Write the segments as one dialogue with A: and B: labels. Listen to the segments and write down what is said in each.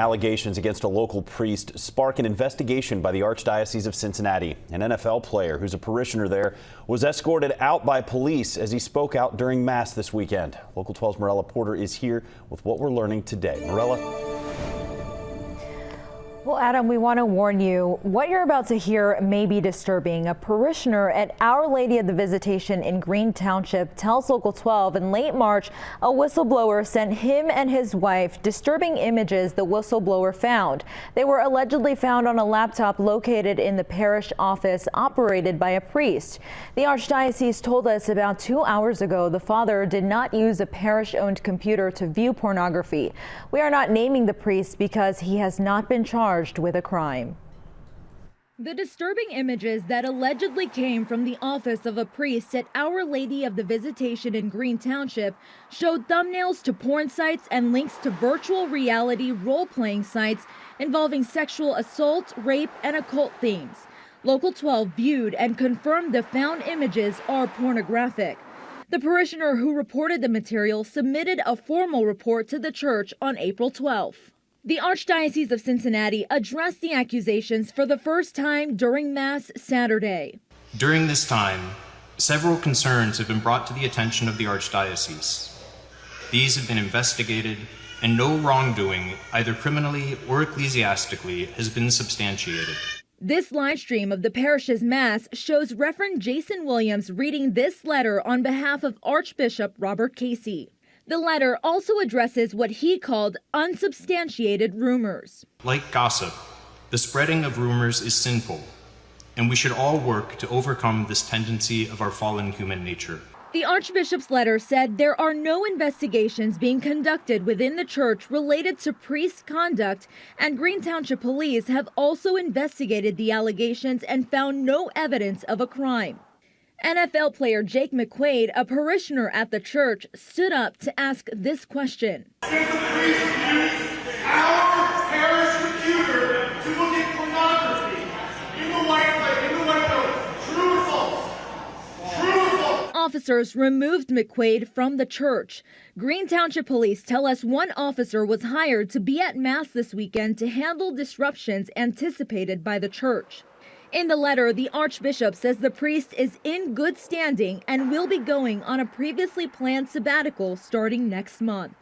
A: Allegations against a local priest spark an investigation by the Archdiocese of Cincinnati. An NFL player who's a parishioner there was escorted out by police as he spoke out during Mass this weekend. Local 12's Morella Porter is here with what we're learning today. Morella.
B: Well, Adam, we want to warn you, what you're about to hear may be disturbing. A parishioner at Our Lady of the Visitation in Green Township tells Local 12 in late March, a whistleblower sent him and his wife disturbing images the whistleblower found. They were allegedly found on a laptop located in the parish office operated by a priest. The Archdiocese told us about 2 hours ago the father did not use a parish-owned computer to view pornography. We are not naming the priest because he has not been charged with a crime.
C: The disturbing images that allegedly came from the office of a priest at Our Lady of the Visitation in Green Township showed thumbnails to porn sites and links to virtual reality role-playing sites involving sexual assault, rape, and occult themes. Local 12 viewed and confirmed the found images are pornographic. The parishioner who reported the material submitted a formal report to the church on April 12th. The Archdiocese of Cincinnati addressed the accusations for the first time during Mass Saturday.
D: During this time, several concerns have been brought to the attention of the Archdiocese. These have been investigated, and no wrongdoing, either criminally or ecclesiastically, has been substantiated.
C: This live stream of the parish's Mass shows Reverend Jason Williams reading this letter on behalf of Archbishop Robert Casey. The letter also addresses what he called unsubstantiated rumors.
D: Like gossip, the spreading of rumors is sinful, and we should all work to overcome this tendency of our fallen human nature.
C: The Archbishop's letter said there are no investigations being conducted within the church related to priest conduct, and Green Township Police have also investigated the allegations and found no evidence of a crime. NFL player Jake McQuaid, a parishioner at the church, stood up to ask this question.
E: Did the priest use our parish computer to look at pornography in the white building? True or false? True or false?
C: Officers removed McQuaid from the church. Green Township Police tell us one officer was hired to be at Mass this weekend to handle disruptions anticipated by the church. In the letter, the Archbishop says the priest is in good standing and will be going on a previously planned sabbatical starting next month.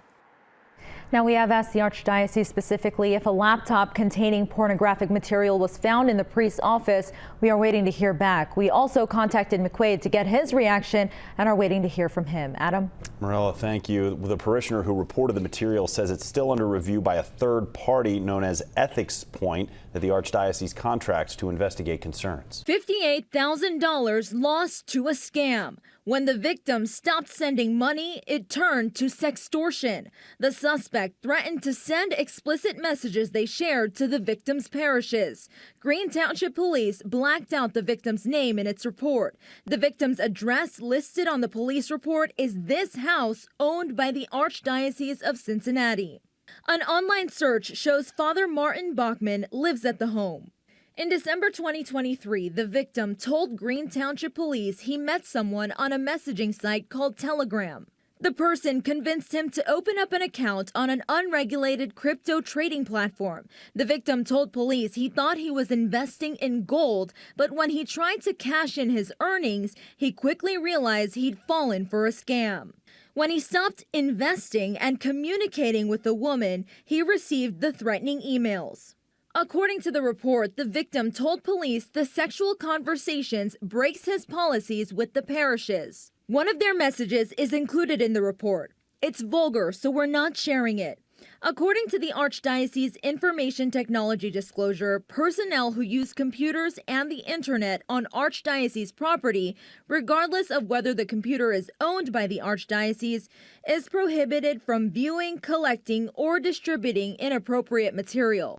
B: Now, we have asked the Archdiocese specifically if a laptop containing pornographic material was found in the priest's office. We are waiting to hear back. We also contacted McQuaid to get his reaction and are waiting to hear from him. Adam?
A: Morella, thank you. The parishioner who reported the material says it's still under review by a third party known as Ethics Point that the Archdiocese contracts to investigate concerns.
C: $58,000 lost to a scam. When the victim stopped sending money, it turned to sextortion. The suspect threatened to send explicit messages they shared to the victim's parishes. Green Township Police blacked out the victim's name in its report. The victim's address listed on the police report is this house owned by the Archdiocese of Cincinnati. An online search shows Father Martin Bachman lives at the home. In December 2023, the victim told Green Township Police he met someone on a messaging site called Telegram. The person convinced him to open up an account on an unregulated crypto trading platform. The victim told police he thought he was investing in gold, but when he tried to cash in his earnings, he quickly realized he'd fallen for a scam. When he stopped investing and communicating with the woman, he received the threatening emails. According to the report, the victim told police the sexual conversations breaks his policies with the parishes. One of their messages is included in the report. It's vulgar, so we're not sharing it. According to the Archdiocese Information Technology Disclosure, personnel who use computers and the internet on Archdiocese property, regardless of whether the computer is owned by the Archdiocese, is prohibited from viewing, collecting, or distributing inappropriate material.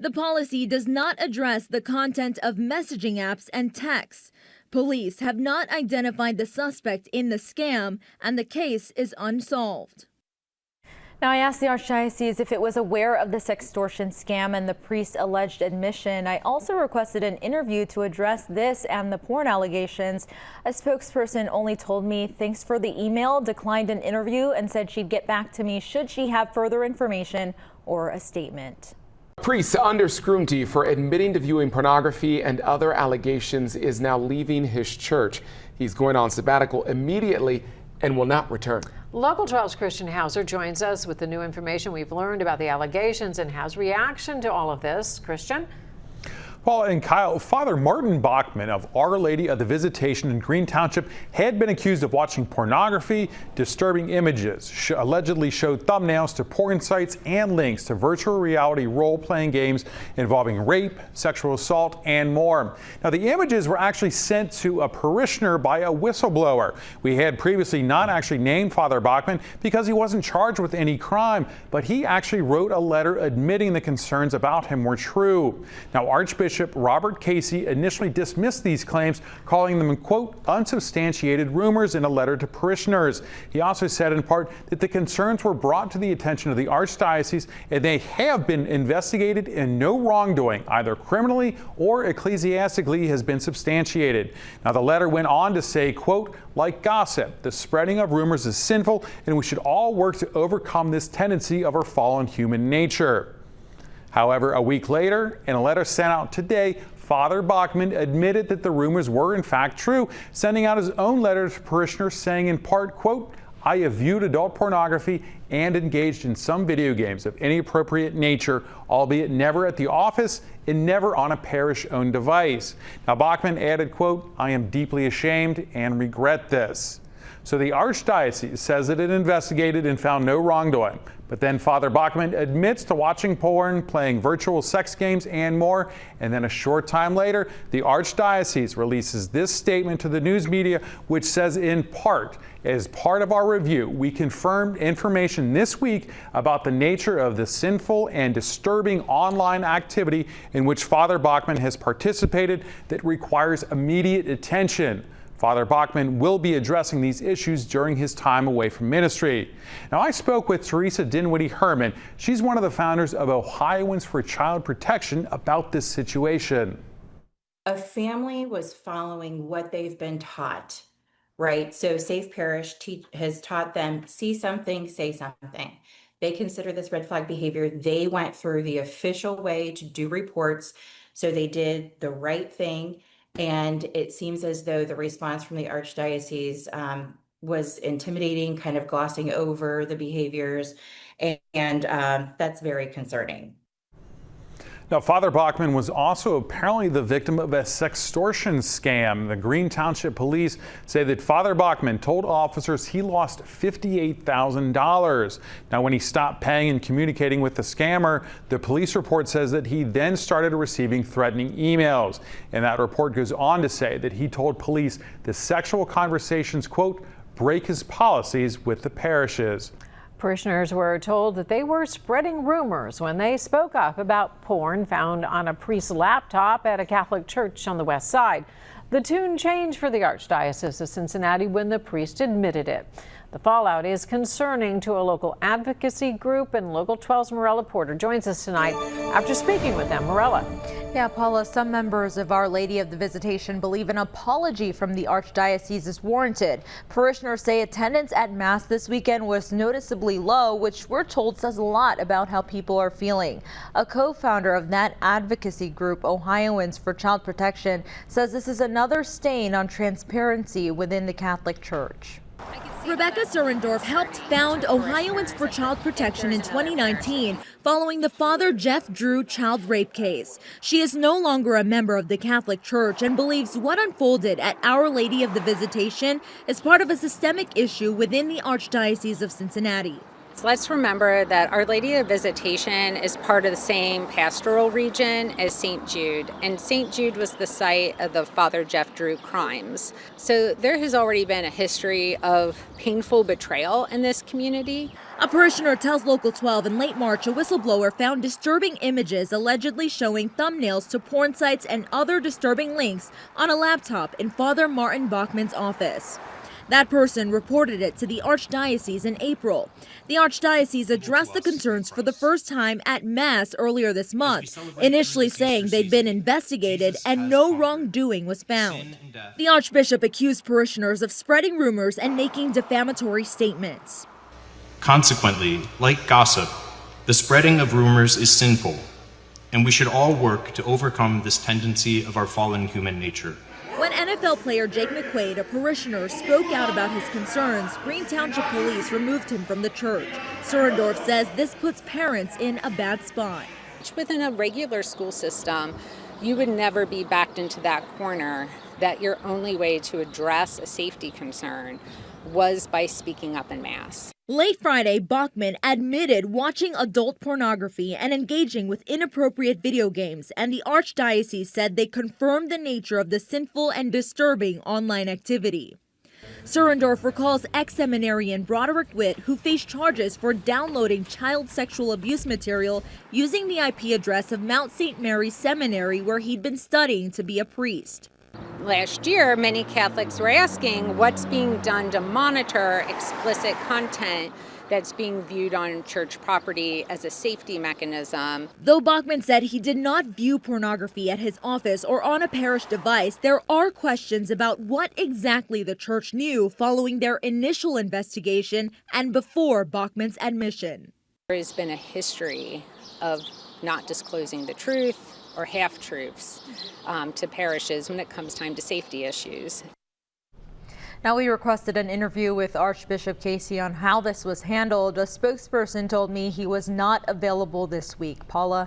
C: The policy does not address the content of messaging apps and texts. Police have not identified the suspect in the scam, and the case is unsolved.
B: Now, I asked the Archdiocese if it was aware of this extortion scam and the priest's alleged admission. I also requested an interview to address this and the porn allegations. A spokesperson only told me thanks for the email, declined an interview, and said she'd get back to me should she have further information or a statement.
F: priest under scrutiny for admitting to viewing pornography and other allegations is now leaving his church. He's going on sabbatical immediately and will not return.
G: Local 12's Christian Hauser joins us with the new information we've learned about the allegations and his reaction to all of this. Christian?
H: Paul and Kyle, Father Martin Bachman of Our Lady of the Visitation in Green Township had been accused of watching pornography, disturbing images, allegedly showed thumbnails to porn sites and links to virtual reality role-playing games involving rape, sexual assault, and more. Now, the images were actually sent to a parishioner by a whistleblower. We had previously not actually named Father Bachman because he wasn't charged with any crime, but he actually wrote a letter admitting the concerns about him were true. Now, Archbishop Robert Casey initially dismissed these claims, calling them, quote, unsubstantiated rumors in a letter to parishioners. He also said in part that the concerns were brought to the attention of the Archdiocese and they have been investigated and no wrongdoing, either criminally or ecclesiastically, has been substantiated. Now, the letter went on to say, quote, like gossip, the spreading of rumors is sinful and we should all work to overcome this tendency of our fallen human nature. However, a week later, in a letter sent out today, Father Bachman admitted that the rumors were in fact true, sending out his own letter to parishioners saying in part, quote, I have viewed adult pornography and engaged in some video games of any appropriate nature, albeit never at the office and never on a parish-owned device. Now, Bachman added, quote, I am deeply ashamed and regret this. So the Archdiocese says that it investigated and found no wrongdoing. But then Father Bachman admits to watching porn, playing virtual sex games, and more. And then a short time later, the Archdiocese releases this statement to the news media, which says in part, as part of our review, we confirmed information this week about the nature of the sinful and disturbing online activity in which Father Bachman has participated that requires immediate attention. Father Bachman will be addressing these issues during his time away from ministry. Now, I spoke with Teresa Dinwiddie-Herman. She's one of the founders of Ohioans for Child Protection about this situation.
I: A family was following what they've been taught, right? So Safe Parish has taught them, see something, say something. They consider this red flag behavior. They went through the official way to do reports. So they did the right thing. And it seems as though the response from the Archdiocese was intimidating, kind of glossing over the behaviors, and that's very concerning.
H: Now, Father Bachman was also apparently the victim of a sextortion scam. The Green Township Police say that Father Bachman told officers he lost $58,000. Now, when he stopped paying and communicating with the scammer, the police report says that he then started receiving threatening emails. And that report goes on to say that he told police the sexual conversations, quote, break his policies with the parishes.
G: Parishioners were told that they were spreading rumors when they spoke up about porn found on a priest's laptop at a Catholic church on the west side. The tune changed for the Archdiocese of Cincinnati when the priest admitted it. The fallout is concerning to a local advocacy group, and Local 12's Morella Porter joins us tonight after speaking with them. Morella.
B: Yeah, Paula, some members of Our Lady of the Visitation believe an apology from the Archdiocese is warranted. Parishioners say attendance at Mass this weekend was noticeably low, which we're told says a lot about how people are feeling. A co-founder of that advocacy group, Ohioans for Child Protection, says this is another stain on transparency within the Catholic Church.
C: Rebecca Surendorf helped found Ohioans for Child Protection in 2019 following the Father Jeff Drew child rape case. She is no longer a member of the Catholic Church and believes what unfolded at Our Lady of the Visitation is part of a systemic issue within the Archdiocese of Cincinnati.
J: Let's remember that Our Lady of Visitation is part of the same pastoral region as St. Jude, and St. Jude was the site of the Father Jeff Drew crimes. So there has already been a history of painful betrayal in this community.
C: A parishioner tells Local 12 in late March a whistleblower found disturbing images allegedly showing thumbnails to porn sites and other disturbing links on a laptop in Father Martin Bachman's office. That person reported it to the Archdiocese in April. The Archdiocese addressed the concerns for the first time at Mass earlier this month, initially saying they'd been investigated and no wrongdoing was found. The Archbishop accused parishioners of spreading rumors and making defamatory statements.
D: Consequently, like gossip, the spreading of rumors is sinful. and we should all work to overcome this tendency of our fallen human nature.
C: When NFL player Jake McQuaid, a parishioner, spoke out about his concerns, Green Township Police removed him from the church. Surendorf says this puts parents in a bad spot.
J: Within a regular school system, you would never be backed into that corner that your only way to address a safety concern was by speaking up en masse.
C: Late Friday, Bachman admitted watching adult pornography and engaging with inappropriate video games, and the Archdiocese said they confirmed the nature of the sinful and disturbing online activity. Surendorf recalls ex-seminarian Broderick Witt, who faced charges for downloading child sexual abuse material using the IP address of Mount St. Mary's Seminary, where he'd been studying to be a priest.
J: Last year, many Catholics were asking what's being done to monitor explicit content that's being viewed on church property as a safety mechanism.
C: Though Bachman said he did not view pornography at his office or on a parish device, there are questions about what exactly the church knew following their initial investigation and before Bachman's admission.
J: There has been a history of not disclosing the truth or half-truths to parishes when it comes time to safety issues.
B: Now, we requested an interview with Archbishop Casey on how this was handled. A spokesperson told me he was not available this week. Paula?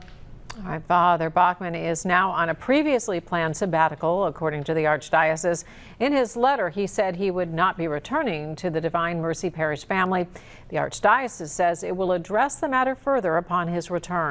G: All right, Father Bachman is now on a previously planned sabbatical, according to the Archdiocese. In his letter, he said he would not be returning to the Divine Mercy Parish family. The Archdiocese says it will address the matter further upon his return.